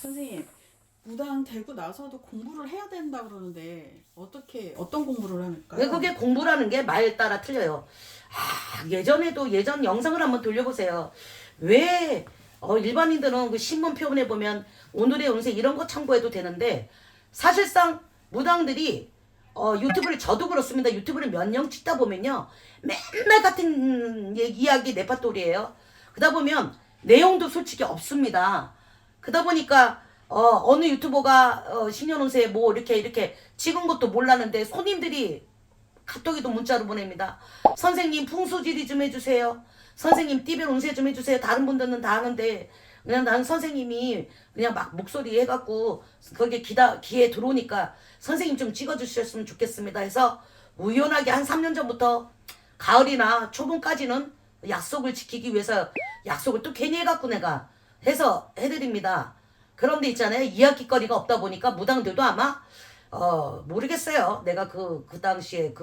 선생님, 무당 되고 나서도 공부를 해야 된다 그러는데 어떤 공부를 할까요? 왜 그게 공부라는 게 말 따라 틀려요. 예전에도 예전 영상을 한번 돌려보세요. 왜 일반인들은 그 신문 표본에 보면 오늘의 운세 이런 거 참고해도 되는데 사실상 무당들이 유튜브를 저도 그렇습니다. 유튜브를 몇 년 찍다 보면요. 맨날 같은 이야기 네파토리예요. 그러다 보면 내용도 솔직히 없습니다. 그러다 보니까 어느 유튜버가 신년운세 뭐 이렇게 찍은 것도 몰랐는데 손님들이 카톡에도 문자로 보냅니다. 선생님 풍수지리 좀 해주세요. 선생님 띠별 운세 좀 해주세요. 다른 분들은 다 하는데 그냥 난 선생님이 그냥 막 목소리 해갖고 거기에 귀에 들어오니까 선생님 좀 찍어주셨으면 좋겠습니다 해서 우연하게 한 3년 전부터 가을이나 초봄까지는 약속을 지키기 위해서 약속을 또 괜히 해갖고 내가 해서 해드립니다. 그런데 있잖아요. 이야기거리가 없다 보니까 무당들도 아마 모르겠어요. 내가 그 당시에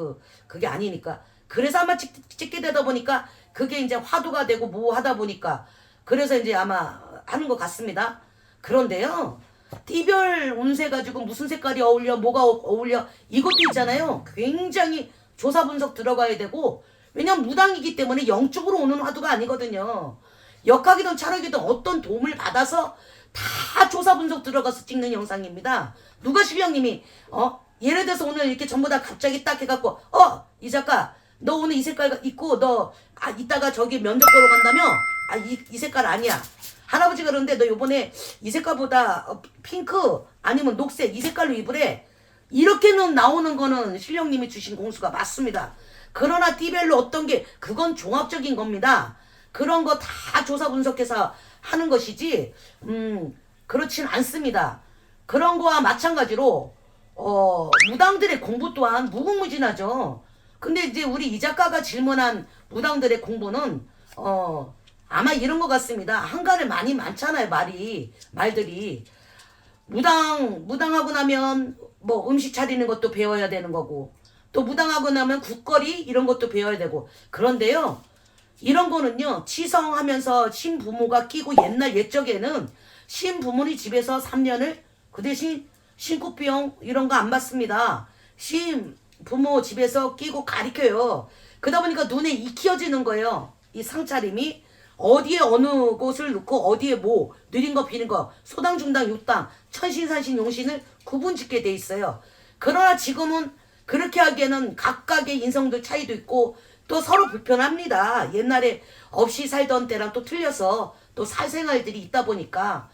그게 아니니까. 그래서 아마 찍게 되다 보니까 그게 이제 화두가 되고 뭐 하다 보니까 그래서 이제 아마 하는 것 같습니다. 그런데요. 띠별 운세 가지고 무슨 색깔이 어울려 뭐가 어울려 이것도 있잖아요. 굉장히 조사 분석 들어가야 되고 왜냐면 무당이기 때문에 영적으로 오는 화두가 아니거든요. 역학이든 철학이든 어떤 도움을 받아서 다 조사 분석 들어가서 찍는 영상입니다. 누가 실령님이 예를 들어서 오늘 이렇게 전부 다 갑자기 딱 해갖고 이 작가 너 오늘 이 색깔 입고 너 이따가 저기 면접 보러 간다며 이 색깔 아니야. 할아버지가 그러는데 너 요번에 이 색깔보다 핑크 아니면 녹색 이 색깔로 입으래. 이렇게는 나오는 거는 실령님이 주신 공수가 맞습니다. 그러나 띠별로 어떤 게 그건 종합적인 겁니다. 그런 거 다 조사 분석해서 하는 것이지 그렇진 않습니다. 그런 거와 마찬가지로 무당들의 공부 또한 무궁무진하죠. 근데 이제 우리 이 작가가 질문한 무당들의 공부는 아마 이런 것 같습니다. 한가를 많잖아요. 말들이 무당하고 나면 뭐 음식 차리는 것도 배워야 되는 거고 또 무당하고 나면 국거리 이런 것도 배워야 되고 그런데요. 이런 거는요. 치성하면서 신부모가 끼고 옛적에는 신부모니 집에서 3년을 그 대신 신고병 이런 거 안 받습니다. 신부모 집에서 끼고 가리켜요. 그러다 보니까 눈에 익혀지는 거예요. 이 상차림이 어디에 어느 곳을 넣고 어디에 뭐 느린 거 비는 거 소당 중당 육당 천신산신 용신을 구분 짓게 돼 있어요. 그러나 지금은 그렇게 하기에는 각각의 인성들 차이도 있고 또 서로 불편합니다. 옛날에 없이 살던 때랑 또 틀려서 또 사생활들이 있다 보니까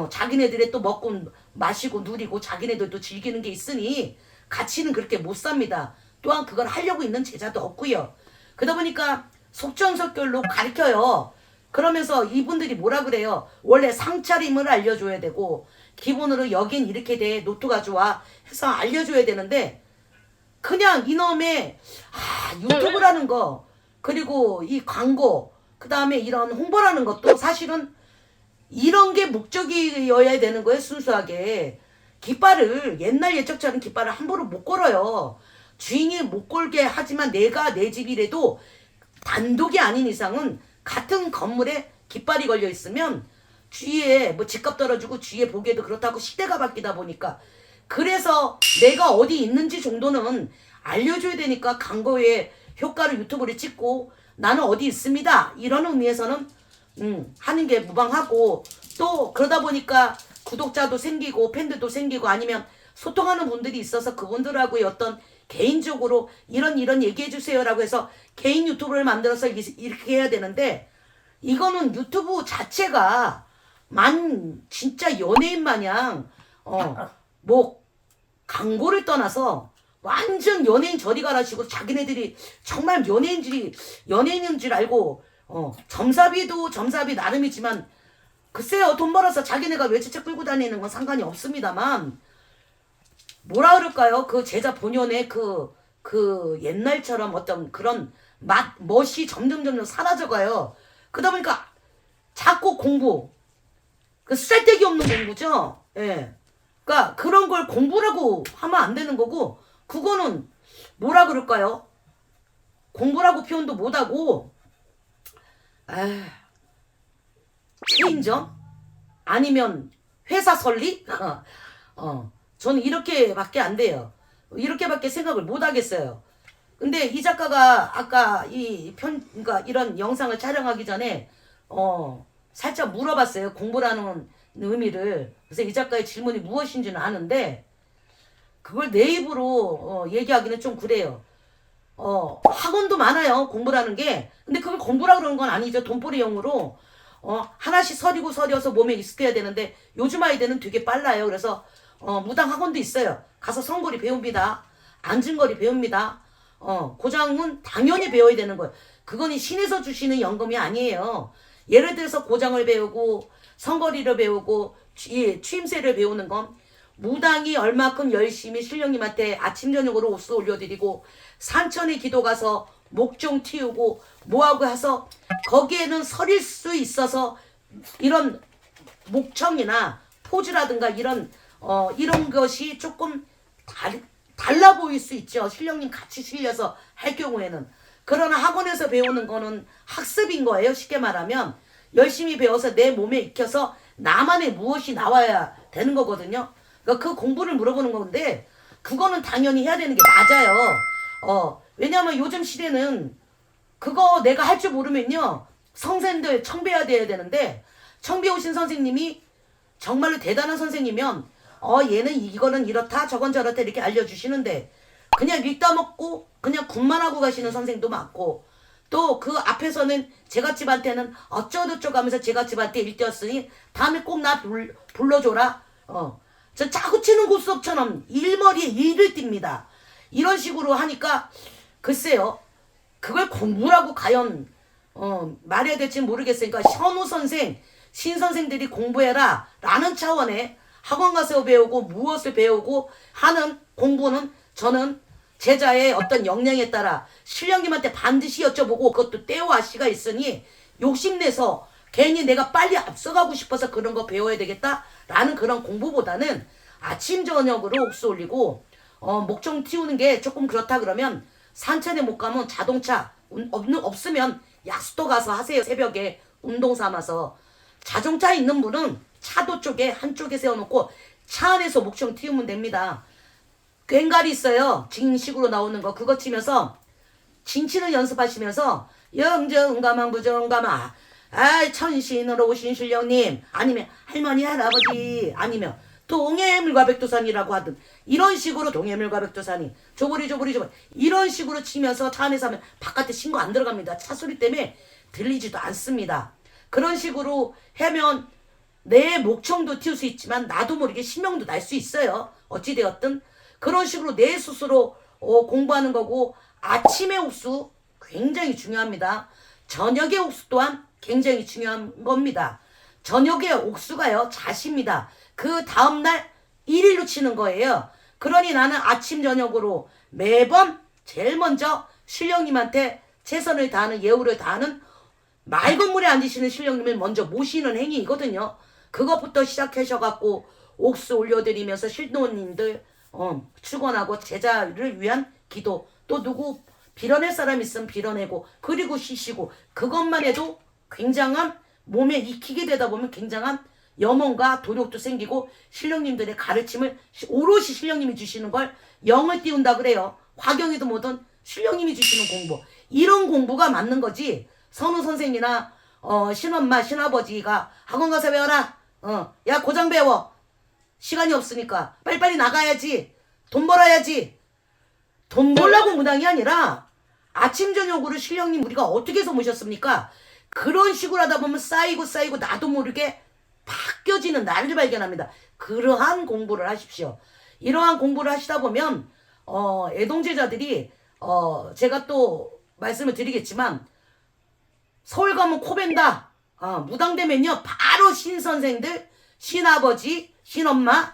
자기네들의 또 먹고 마시고 누리고 자기네들도 즐기는 게 있으니 같이는 그렇게 못 삽니다. 또한 그걸 하려고 있는 제자도 없고요. 그러다 보니까 속전속결로 가르쳐요. 그러면서 이분들이 뭐라 그래요? 원래 상차림을 알려줘야 되고 기본으로 여긴 이렇게 돼 노트가 좋아 해서 알려줘야 되는데 그냥 이놈의 유튜브라는 거 그리고 이 광고 그 다음에 이런 홍보라는 것도 사실은 이런 게 목적이어야 되는 거예요. 순수하게 깃발을 옛날 옛적처럼 깃발을 함부로 못 걸어요. 주인이 못 걸게 하지만 내가 내 집이라도 단독이 아닌 이상은 같은 건물에 깃발이 걸려 있으면 주위에 뭐 집값 떨어지고 주위에 보기에도 그렇다고 시대가 바뀌다 보니까 그래서 내가 어디 있는지 정도는 알려줘야 되니까 광고에 효과를 유튜브를 찍고 나는 어디 있습니다 이런 의미에서는 하는 게 무방하고 또 그러다 보니까 구독자도 생기고 팬들도 생기고 아니면 소통하는 분들이 있어서 그분들하고의 어떤 개인적으로 이런 얘기해 주세요라고 해서 개인 유튜브를 만들어서 이렇게 해야 되는데 이거는 유튜브 자체가 진짜 연예인 마냥 뭐 광고를 떠나서 완전 연예인 저리 가라시고 자기네들이 정말 연예인인 줄 알고 점사비 나름이지만 글쎄요 돈 벌어서 자기네가 외제차 끌고 다니는 건 상관이 없습니다만 뭐라 그럴까요? 그 제자 본연의 그 옛날처럼 어떤 그런 멋이 점점 사라져가요. 그러다 보니까 자꾸 공부 그 쓸데기 없는 공부죠. 예. 그러니까 그런 걸 공부라고 하면 안 되는 거고 그거는 뭐라 그럴까요? 공부라고 표현도 못하고 아, 체인점? 아니면 회사 설립? 저는 이렇게밖에 안 돼요. 이렇게밖에 생각을 못 하겠어요. 근데 이 작가가 아까 그러니까 이런 영상을 촬영하기 전에 살짝 물어봤어요. 공부라는 의미를. 그래서 이 작가의 질문이 무엇인지는 아는데 그걸 내 입으로 얘기하기는 좀 그래요. 학원도 많아요. 공부라는 게. 근데 그걸 공부라 그러는 건 아니죠. 돈벌이용으로. 하나씩 서려서 몸에 익숙해야 되는데 요즘 아이들은 되게 빨라요. 그래서 무당 학원도 있어요. 가서 성거리 배웁니다. 앉은거리 배웁니다. 고장은 당연히 배워야 되는 거예요. 그건 신에서 주시는 연금이 아니에요. 예를 들어서 고장을 배우고 성거리를 배우고 추임새를 배우는 건 무당이 얼마큼 열심히 신령님한테 아침 저녁으로 옥수 올려드리고 산천에 기도 가서 목종 틔우고 뭐하고 해서 거기에는 설일 수 있어서 이런 목청이나 포즈라든가 이런 것이 조금 달라 보일 수 있죠. 신령님 같이 실려서 할 경우에는. 그러나 학원에서 배우는 거는 학습인 거예요. 쉽게 말하면 열심히 배워서 내 몸에 익혀서 나만의 무엇이 나와야 되는 거거든요. 그러니까 그 공부를 물어보는 건데 그거는 당연히 해야 되는 게 맞아요. 왜냐하면 요즘 시대는 그거 내가 할 줄 모르면요. 성생들 청배해야 돼야 되는데 청배 오신 선생님이 정말로 대단한 선생이면 얘는 이거는 이렇다 저건 저렇다 이렇게 알려주시는데 그냥 읽다 먹고 그냥 굿만 하고 가시는 선생도 많고 또 그 앞에서는 제갓집한테는 어쩌고저쩌고 하면서 제갓집한테 일띄었으니 다음에 꼭 나 불러줘라. 저 짜고 치는 고수업처럼 일머리에 일을 띱니다. 이런 식으로 하니까 글쎄요. 그걸 공부라고 과연 말해야 될지 모르겠으니까 현우 선생, 신 선생들이 공부해라 라는 차원의 학원 가서 배우고 무엇을 배우고 하는 공부는 저는 제자의 어떤 역량에 따라 신령님한테 반드시 여쭤보고 그것도 때와 시가 있으니 욕심내서 괜히 내가 빨리 앞서가고 싶어서 그런 거 배워야 되겠다라는 그런 공부보다는 아침 저녁으로 옥수 올리고 목종 틔우는 게 조금 그렇다 그러면 산천에 못 가면 자동차 없으면 약수도 가서 하세요. 새벽에 운동 삼아서. 자동차 있는 분은 차도 쪽에 한쪽에 세워놓고 차 안에서 목청 틔우면 됩니다. 꽹가리 있어요. 징식으로 나오는 거 그거 치면서 징치는 연습하시면서 영정가만 부정가마 아이 천신으로 오신 신령님 아니면 할머니 할아버지 아니면 동해물과 백두산이라고 하든 이런 식으로 동해물과 백두산이 조보리 이런 식으로 치면서 차 안에서 하면 바깥에 신고 안 들어갑니다. 차 소리 때문에 들리지도 않습니다. 그런 식으로 하면 내 목청도 틔울 수 있지만 나도 모르게 신명도 날 수 있어요. 어찌되었든 그런 식으로 내 스스로 공부하는 거고 아침의 옥수 굉장히 중요합니다. 저녁의 옥수 또한 굉장히 중요한 겁니다. 저녁의 옥수가요 자시입니다. 그 다음날 1일로 치는 거예요. 그러니 나는 아침 저녁으로 매번 제일 먼저 신령님한테 최선을 다하는 예우를 다하는 맑은 물에 앉으시는 신령님을 먼저 모시는 행위이거든요. 그것부터 시작하셔갖고 옥수 올려드리면서 신도님들 축원하고 제자를 위한 기도 또 누구 빌어낼 사람 있으면 빌어내고 그리고 쉬시고 그것만 해도 굉장한 몸에 익히게 되다 보면 굉장한 염원과 도력도 생기고 신령님들의 가르침을 오롯이 신령님이 주시는 걸 영을 띄운다 그래요. 화경이도 뭐든 신령님이 주시는 공부 이런 공부가 맞는 거지. 선우 선생이나 신엄마 신아버지가 학원 가서 배워라. 야 고장 배워. 시간이 없으니까 빨리빨리 나가야지. 돈 벌어야지. 돈 벌라고 무당이 아니라 아침 저녁으로 신령님 우리가 어떻게 해서 모셨습니까? 그런 식으로 하다 보면 쌓이고 나도 모르게 바뀌어지는 나를 발견합니다. 그러한 공부를 하십시오. 이러한 공부를 하시다 보면 애동제자들이 제가 또 말씀을 드리겠지만 서울 가면 코벤다. 무당되면요 바로 신선생들 신아버지 신엄마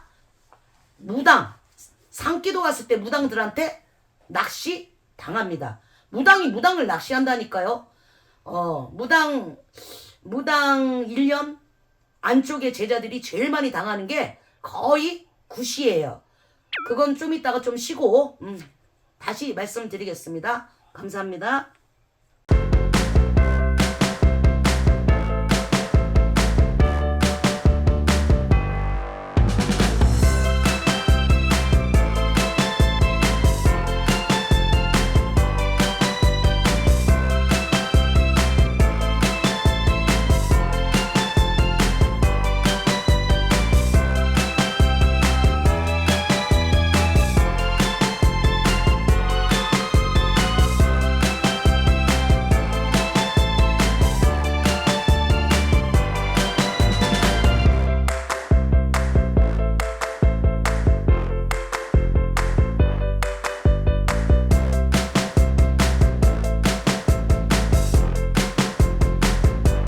무당 상기도 갔을 때 무당들한테 낚시 당합니다. 무당이 무당을 낚시한다니까요. 무당 1년 안쪽에 제자들이 제일 많이 당하는 게 거의 굿이에요. 그건 좀 이따가 좀 쉬고 다시 말씀드리겠습니다. 감사합니다.